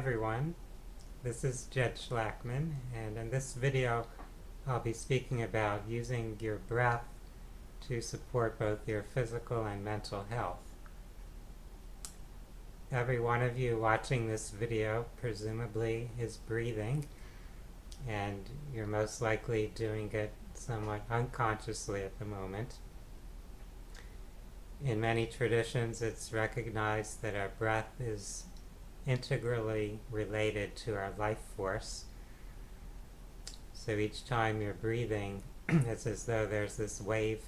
everyone, this is Jed Shlackman, and in this video I'll be speaking about using your breath to support both your physical and mental health. Every one of you watching this video presumably is breathing, and you're most likely doing it somewhat unconsciously at the moment. In many traditions, it's recognized that our breath is integrally related to our life force. So each time you're breathing, it's as though there's this wave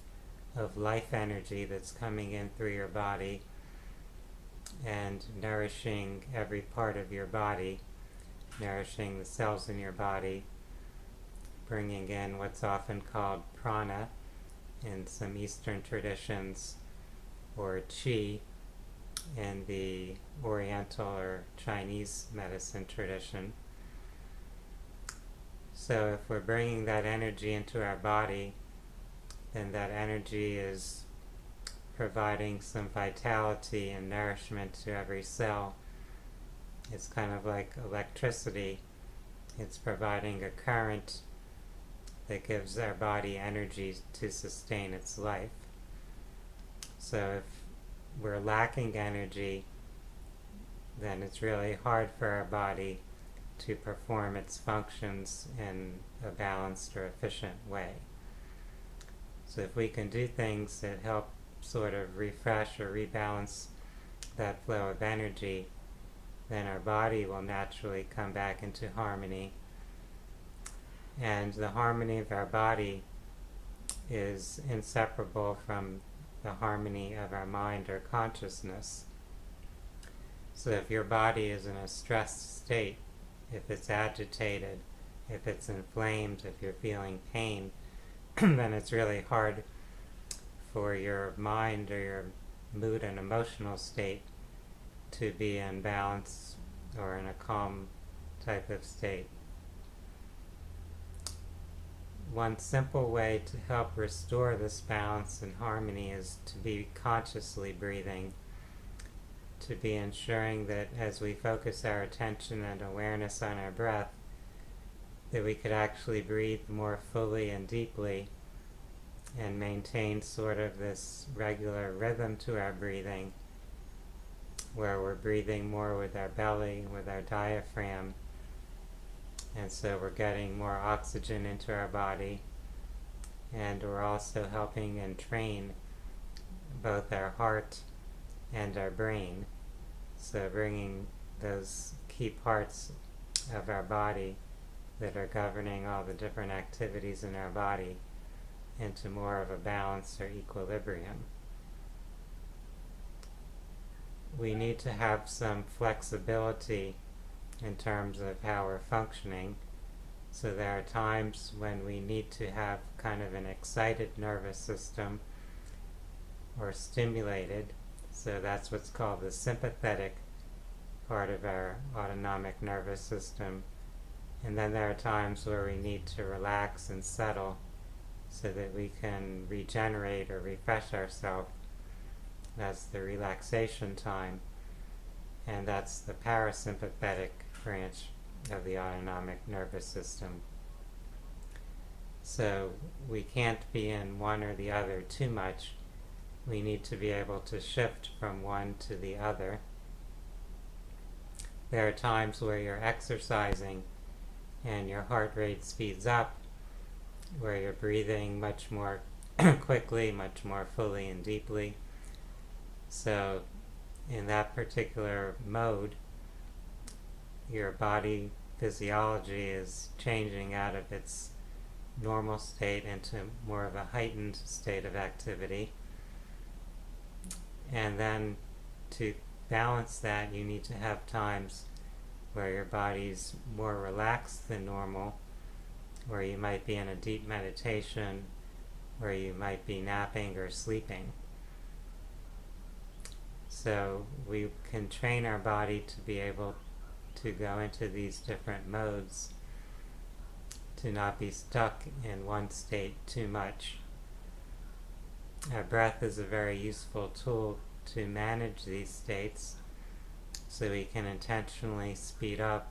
of life energy that's coming in through your body and nourishing every part of your body, nourishing the cells in your body, bringing in what's often called prana in some Eastern traditions, or qi in the Oriental or Chinese medicine tradition. So if we're bringing that energy into our body, then that energy is providing some vitality and nourishment to every cell. It's kind of like electricity. It's providing a current that gives our body energy to sustain its life. So if we're lacking energy, then it's really hard for our body to perform its functions in a balanced or efficient way. So if we can do things that help sort of refresh or rebalance that flow of energy, then our body will naturally come back into harmony. And the harmony of our body is inseparable from the harmony of our mind or consciousness. So if your body is in a stressed state, if it's agitated, if it's inflamed, if you're feeling pain, then it's really hard for your mind or your mood and emotional state to be in balance or in a calm type of state. One simple way to help restore this balance and harmony is to be consciously breathing, to be ensuring that as we focus our attention and awareness on our breath, that we could actually breathe more fully and deeply and maintain sort of this regular rhythm to our breathing, where we're breathing more with our belly, with our diaphragm, and so we're getting more oxygen into our body, and we're also helping and train both our heart and our brain. So bringing those key parts of our body that are governing all the different activities in our body into more of a balance or equilibrium. We need to have some flexibility in terms of how we're functioning. So there are times when we need to have kind of an excited nervous system or stimulated. So that's what's called the sympathetic part of our autonomic nervous system. And then there are times where we need to relax and settle so that we can regenerate or refresh ourselves. That's the relaxation time. And that's the parasympathetic branch of the autonomic nervous system. So we can't be in one or the other too much. We need to be able to shift from one to the other. There are times where you're exercising and your heart rate speeds up, where you're breathing much more quickly, much more fully and deeply. So in that particular mode, your body physiology is changing out of its normal state into more of a heightened state of activity. And then to balance that, you need to have times where your body's more relaxed than normal, where you might be in a deep meditation, where you might be napping or sleeping. So we can train our body to be able to go into these different modes, to not be stuck in one state too much. Our breath is a very useful tool to manage these states, So we can intentionally speed up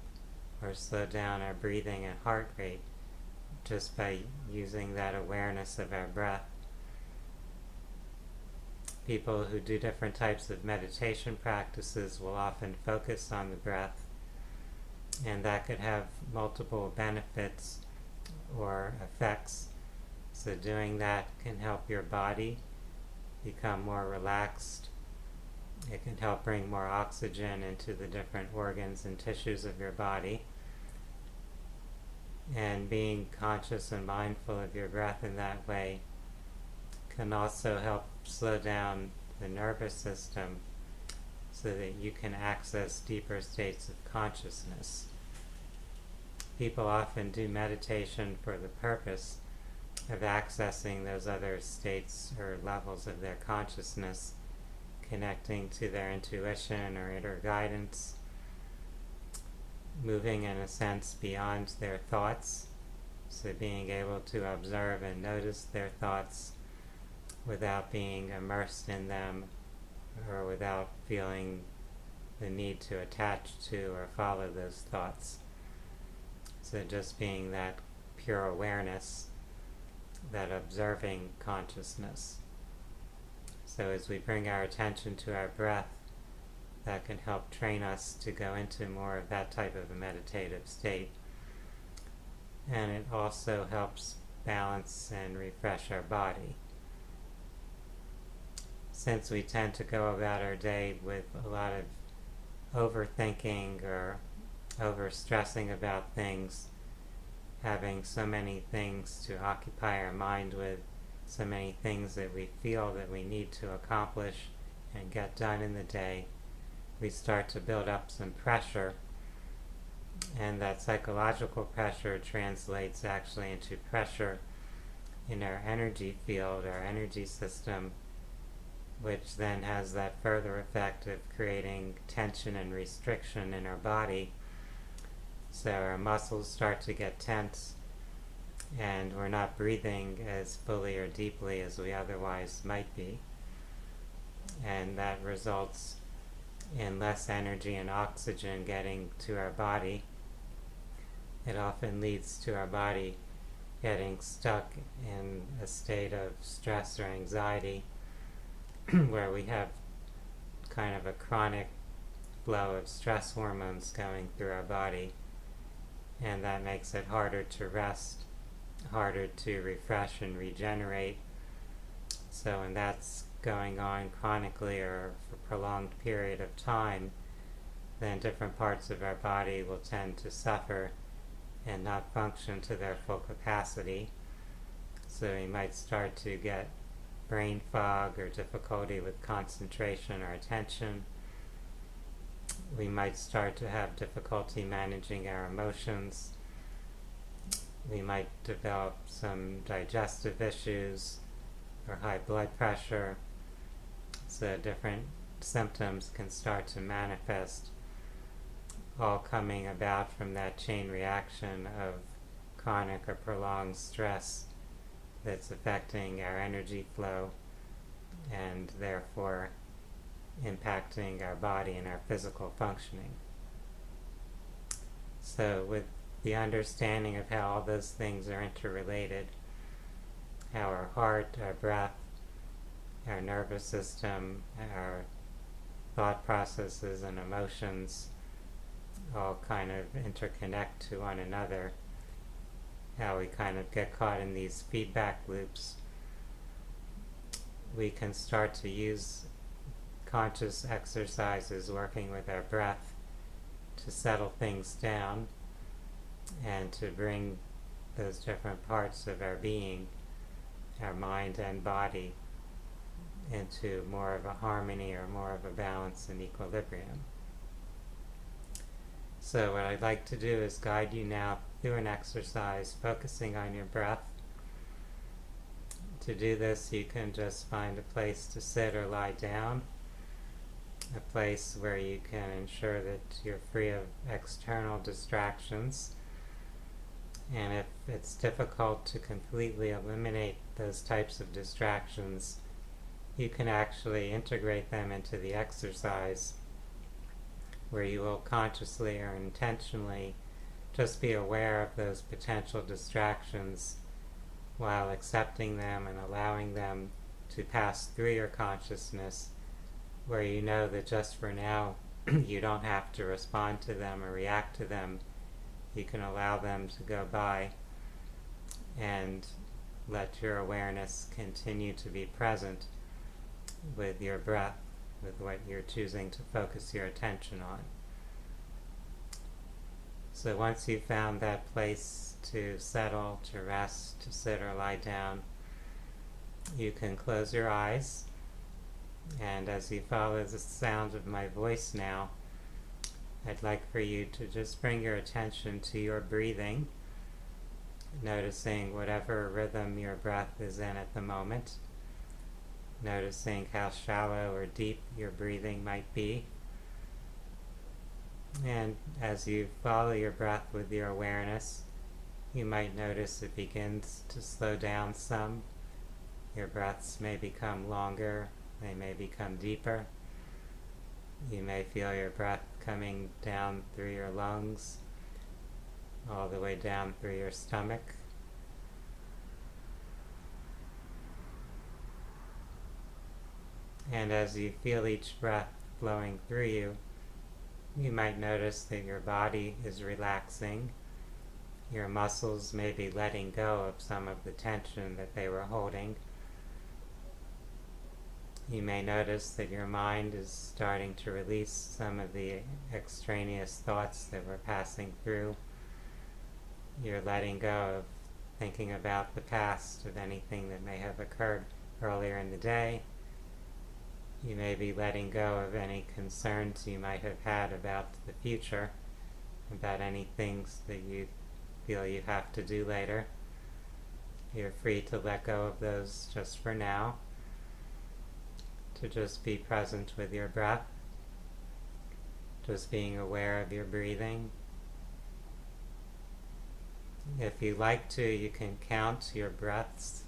or slow down our breathing and heart rate just by using that awareness of our breath. People who do different types of meditation practices will often focus on the breath, and that could have multiple benefits or effects. So doing that can help your body become more relaxed. It can help bring more oxygen into the different organs and tissues of your body. And being conscious and mindful of your breath in that way can also help slow down the nervous system so that you can access deeper states of consciousness. People often do meditation for the purpose of accessing those other states or levels of their consciousness, connecting to their intuition or inner guidance, moving in a sense beyond their thoughts, so being able to observe and notice their thoughts without being immersed in them or without feeling the need to attach to or follow those thoughts. So just being that pure awareness, that observing consciousness. So as we bring our attention to our breath, that can help train us to go into more of that type of a meditative state. And it also helps balance and refresh our body. Since we tend to go about our day with a lot of overthinking or overstressing about things, having so many things to occupy our mind with, so many things that we feel that we need to accomplish and get done in the day, we start to build up some pressure, and that psychological pressure translates actually into pressure in our energy field, our energy system, which then has that further effect of creating tension and restriction in our body. So our muscles start to get tense, and we're not breathing as fully or deeply as we otherwise might be. And that results in less energy and oxygen getting to our body. It often leads to our body getting stuck in a state of stress or anxiety where we have kind of a chronic flow of stress hormones going through our body, and that makes it harder to rest, harder to refresh and regenerate. So when that's going on chronically or for a prolonged period of time, then different parts of our body will tend to suffer and not function to their full capacity. So we might start to get brain fog or difficulty with concentration or attention. We might start to have difficulty managing our emotions. We might develop some digestive issues or high blood pressure. So different symptoms can start to manifest, all coming about from that chain reaction of chronic or prolonged stress that's affecting our energy flow and therefore impacting our body and our physical functioning. So with the understanding of how all those things are interrelated, how our heart, our breath, our nervous system, our thought processes and emotions all kind of interconnect to one another, how we kind of get caught in these feedback loops, we can start to use conscious exercises working with our breath to settle things down and to bring those different parts of our being, our mind and body, into more of a harmony or more of a balance and equilibrium. So what I'd like to do is guide you now through an exercise focusing on your breath. To do this, you can just find a place to sit or lie down, a place where you can ensure that you're free of external distractions. And if it's difficult to completely eliminate those types of distractions, you can actually integrate them into the exercise where you will consciously or intentionally just be aware of those potential distractions while accepting them and allowing them to pass through your consciousness, where you know that just for now you don't have to respond to them or react to them. You can allow them to go by and let your awareness continue to be present with your breath, with what you're choosing to focus your attention on. So once you've found that place to settle, to rest, to sit or lie down, you can close your eyes, and as you follow the sound of my voice now, I'd like for you to just bring your attention to your breathing, noticing whatever rhythm your breath is in at the moment, noticing how shallow or deep your breathing might be. And as you follow your breath with your awareness, you might notice it begins to slow down some. Your breaths may become longer, they may become deeper. You may feel your breath coming down through your lungs, all the way down through your stomach. And as you feel each breath flowing through you, you might notice that your body is relaxing. Your muscles may be letting go of some of the tension that they were holding. You may notice that your mind is starting to release some of the extraneous thoughts that were passing through. You're letting go of thinking about the past, of anything that may have occurred earlier in the day. You may be letting go of any concerns you might have had about the future, about any things that you feel you have to do later. You're free to let go of those just for now, to just be present with your breath, just being aware of your breathing. If you like to, you can count your breaths,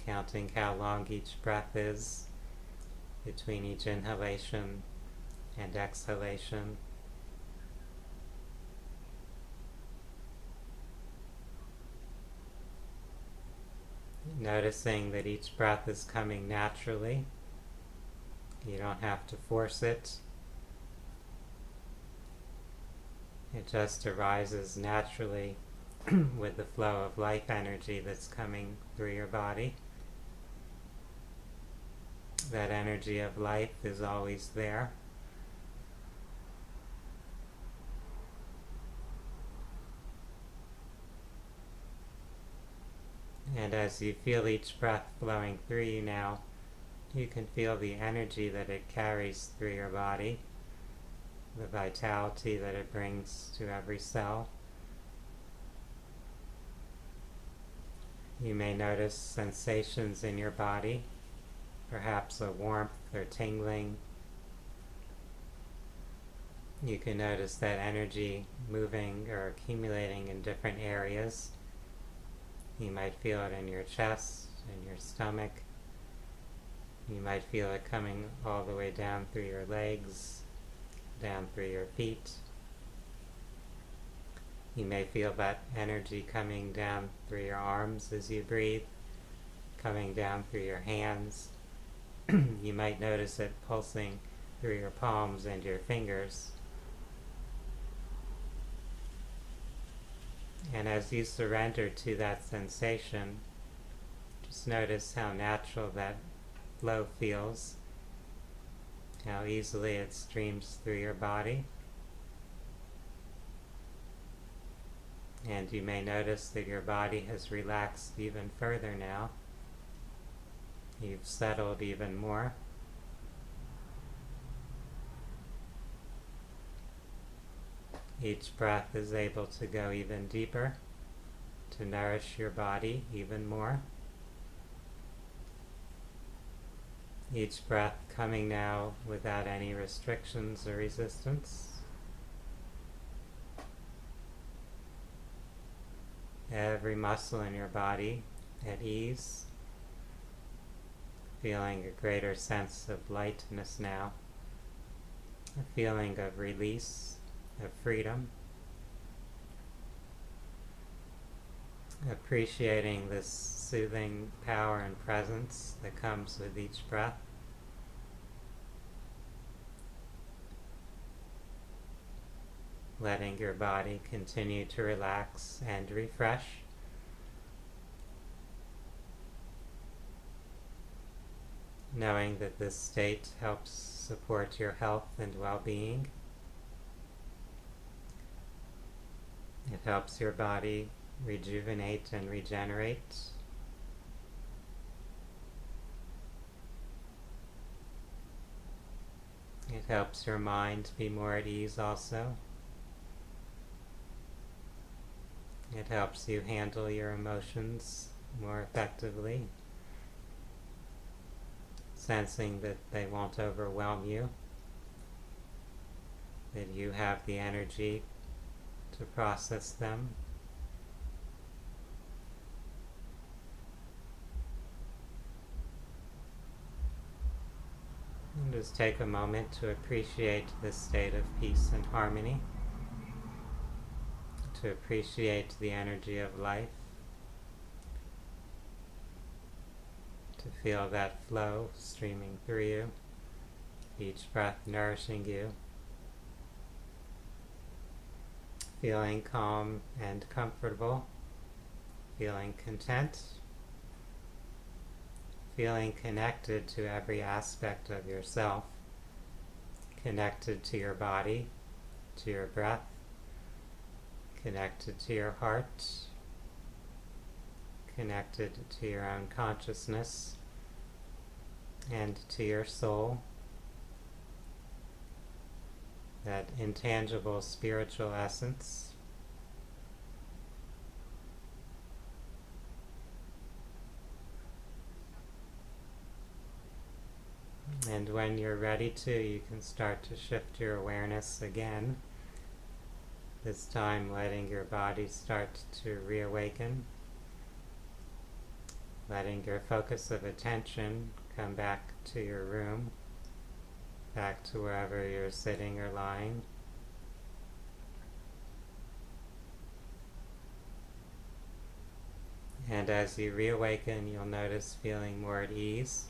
counting how long each breath is between each inhalation and exhalation. Noticing that each breath is coming naturally. You don't have to force it. It just arises naturally with the flow of life energy that's coming through your body. That energy of life is always there. And as you feel each breath flowing through you now, you can feel the energy that it carries through your body, the vitality that it brings to every cell. You may notice sensations in your body, perhaps a warmth or tingling. You can notice that energy moving or accumulating in different areas. You might feel it in your chest, in your stomach. You might feel it coming all the way down through your legs, down through your feet. You may feel that energy coming down through your arms as you breathe, coming down through your hands. You might notice it pulsing through your palms and your fingers. And as you surrender to that sensation, just notice how natural that flow feels, how easily it streams through your body. And you may notice that your body has relaxed even further now. You've settled even more. Each breath is able to go even deeper, to nourish your body even more. Each breath coming now without any restrictions or resistance. Every muscle in your body at ease, feeling a greater sense of lightness now, a feeling of release, of freedom, appreciating this soothing power and presence that comes with each breath. Letting your body continue to relax and refresh. Knowing that this state helps support your health and well-being. It helps your body rejuvenate and regenerate. It helps your mind be more at ease also. It helps you handle your emotions more effectively, sensing that they won't overwhelm you, that you have the energy to process them. And just take a moment to appreciate this state of peace and harmony, to appreciate the energy of life, to feel that flow streaming through you, each breath nourishing you, feeling calm and comfortable, feeling content, feeling connected to every aspect of yourself, connected to your body, to your breath, connected to your heart, connected to your own consciousness, and to your soul, that intangible spiritual essence. And when you're ready to, you can start to shift your awareness again, this time letting your body start to reawaken, letting your focus of attention come back to your room, back to wherever you're sitting or lying. And as you reawaken, you'll notice feeling more at ease,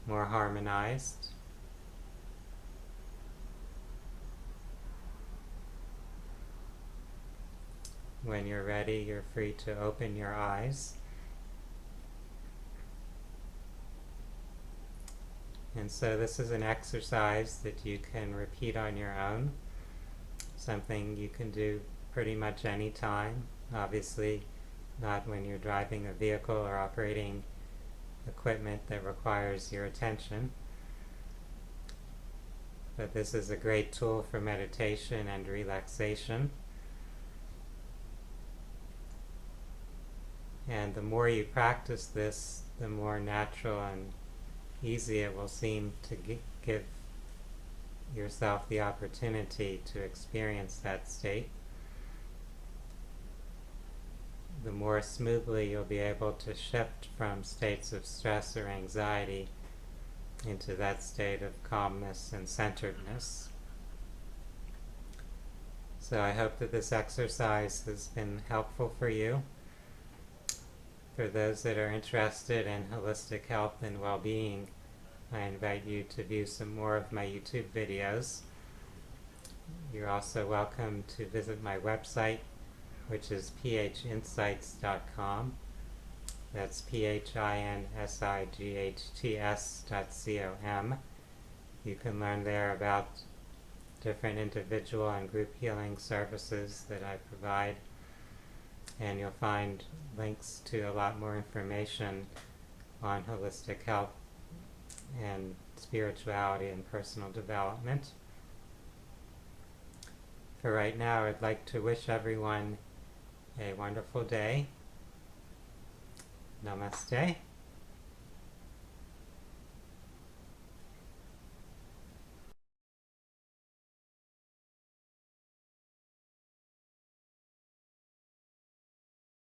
more harmonized. When you're ready, you're free to open your eyes. And so this is an exercise that you can repeat on your own, something you can do pretty much any time. Obviously, not when you're driving a vehicle or operating equipment that requires your attention. But this is a great tool for meditation and relaxation. And the more you practice this, the more natural and easy it will seem to give yourself the opportunity to experience that state. The more smoothly you'll be able to shift from states of stress or anxiety into that state of calmness and centeredness. So I hope that this exercise has been helpful for you. For those that are interested in holistic health and well-being, I invite you to view some more of my YouTube videos. You're also welcome to visit my website, which is phinsights.com. That's phinsights.com. You can learn there about different individual and group healing services that I provide, and you'll find links to a lot more information on holistic health and spirituality and personal development. For right now, I'd like to wish everyone a wonderful day. Namaste.